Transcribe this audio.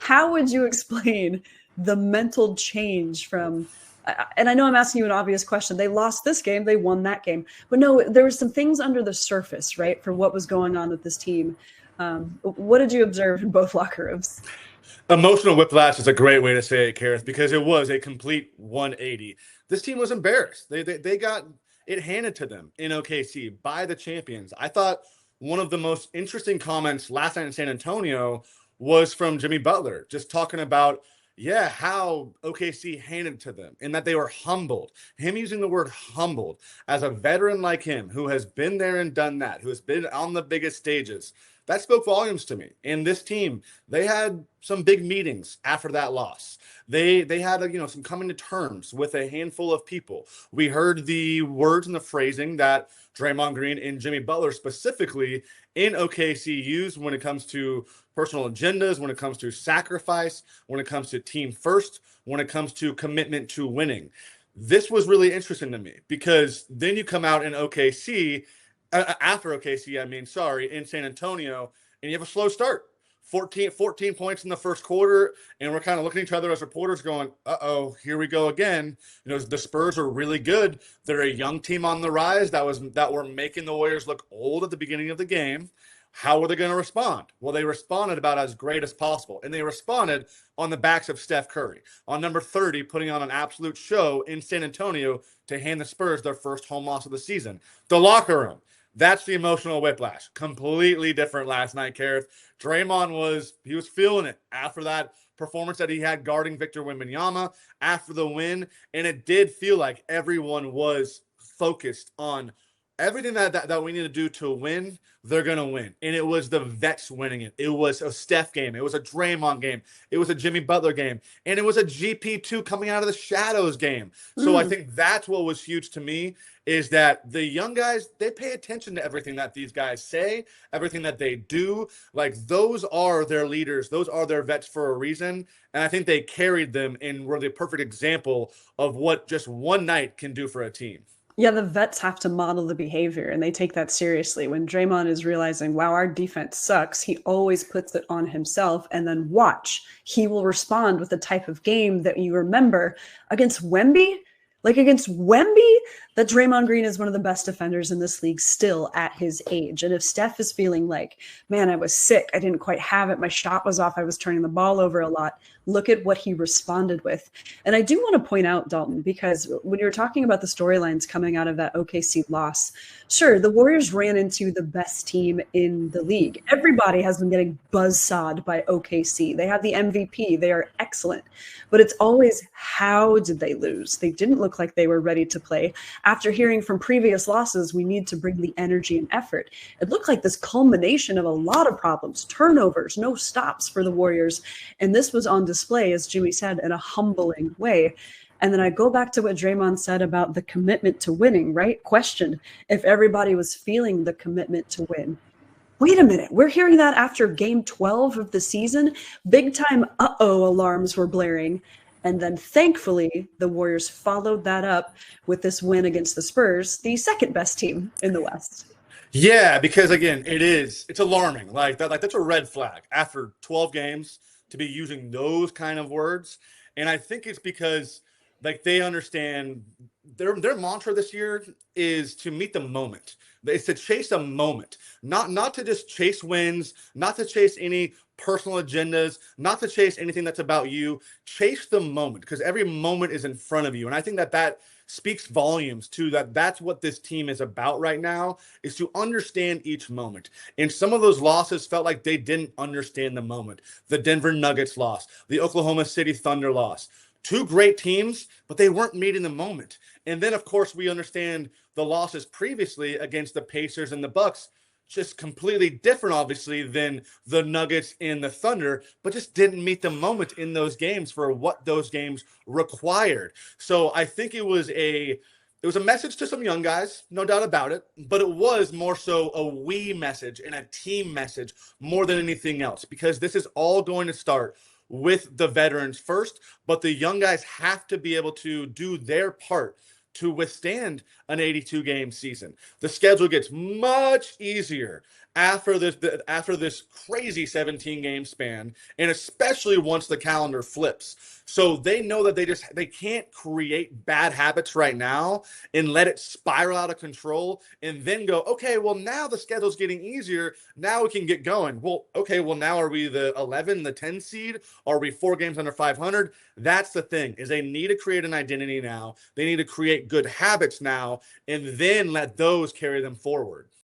How would you explain the mental change from, and I know I'm asking you an obvious question. They lost this game, they won that game. But no, there were some things under the surface, right, for what was going on with this team. What did you observe in both locker rooms? Emotional whiplash is a great way to say it, Kerith, because it was a complete 180. This team was embarrassed. They got it handed to them in OKC by the champions. I thought one of the most interesting comments last night in San Antonio was from Jimmy Butler, just talking about, yeah, how OKC handed it to them and that they were humbled. Him using the word humbled as a veteran like him who has been there and done that, who has been on the biggest stages. That spoke volumes to me. And this team, they had some big meetings after that loss. They had some coming to terms with a handful of people. We heard the words and the phrasing that Draymond Green and Jimmy Butler specifically in OKC used when it comes to personal agendas, when it comes to sacrifice, when it comes to team first, when it comes to commitment to winning. This was really interesting to me because then you come out in OKC after OKC, in San Antonio, and you have a slow start. 14 points in the first quarter, and we're kind of looking at each other as reporters going, uh-oh, here we go again. The Spurs are really good. They're a young team on the rise that were making the Warriors look old at the beginning of the game. How are they going to respond? Well, they responded about as great as possible, and they responded on the backs of Steph Curry, on number 30, putting on an absolute show in San Antonio to hand the Spurs their first home loss of the season. The locker room. That's the emotional whiplash. Completely different last night, Kerith. Draymond was feeling it after that performance that he had guarding Victor Wembanyama after the win, and it did feel like everyone was focused on everything that we need to do to win. They're going to win. And it was the vets winning it. It was a Steph game. It was a Draymond game. It was a Jimmy Butler game. And it was a GP2 coming out of the shadows game. So I think that's what was huge to me is that the young guys, they pay attention to everything that these guys say, everything that they do. Like, those are their leaders. Those are their vets for a reason. And I think they carried them and were the perfect example of what just one night can do for a team. Yeah, the vets have to model the behavior, and they take that seriously. When Draymond is realizing, wow, our defense sucks, he always puts it on himself. And then watch, he will respond with the type of game that you remember against Wemby. Like against Wemby, that Draymond Green is one of the best defenders in this league still at his age. And if Steph is feeling like, man, I was sick, I didn't quite have it, my shot was off, I was turning the ball over a lot, look at what he responded with. And I do want to point out, Dalton, because when you're talking about the storylines coming out of that OKC loss, sure, the Warriors ran into the best team in the league. Everybody has been getting buzzsawed by OKC. They have the MVP. They are excellent. But it's always, how did they lose? They didn't look like they were ready to play. After hearing from previous losses, we need to bring the energy and effort. It looked like this culmination of a lot of problems, turnovers, no stops for the Warriors. And this was on display, as Jimmy said, in a humbling way. And then I go back to what Draymond said about the commitment to winning, right? Question, if everybody was feeling the commitment to win. Wait a minute, we're hearing that after game 12 of the season? Big time uh-oh alarms were blaring. And then thankfully, the Warriors followed that up with this win against the Spurs, the second best team in the West. Yeah, because again, it's alarming. That's a red flag after 12 games to be using those kind of words. And I think it's because they understand their mantra this year is to meet the moment. It's to chase a moment, not to just chase wins, not to chase any personal agendas, not to chase anything that's about you. Chase the moment, because every moment is in front of you. And I think that speaks volumes to that's what this team is about right now, is to understand each moment. And some of those losses felt like they didn't understand the moment. The Denver Nuggets loss, the Oklahoma City Thunder loss. Two great teams, but they weren't meeting the moment. And then, of course, we understand the losses previously against the Pacers and the Bucks, just completely different, obviously, than the Nuggets and the Thunder, but just didn't meet the moment in those games for what those games required. So I think it was a message to some young guys, no doubt about it, but it was more so a we message and a team message more than anything else, because this is all going to start with the veterans first, but the young guys have to be able to do their part to withstand an 82-game season. The schedule gets much easier after this crazy 17 game span, and especially once the calendar flips. So they know that they can't create bad habits right now and let it spiral out of control and then go, okay, well, now the schedule's getting easier. Now we can get going. Well, okay, well, now are we the 11, the 10 seed? Are we 4 games under 500? That's the thing, is they need to create an identity now. They need to create good habits now and then let those carry them forward.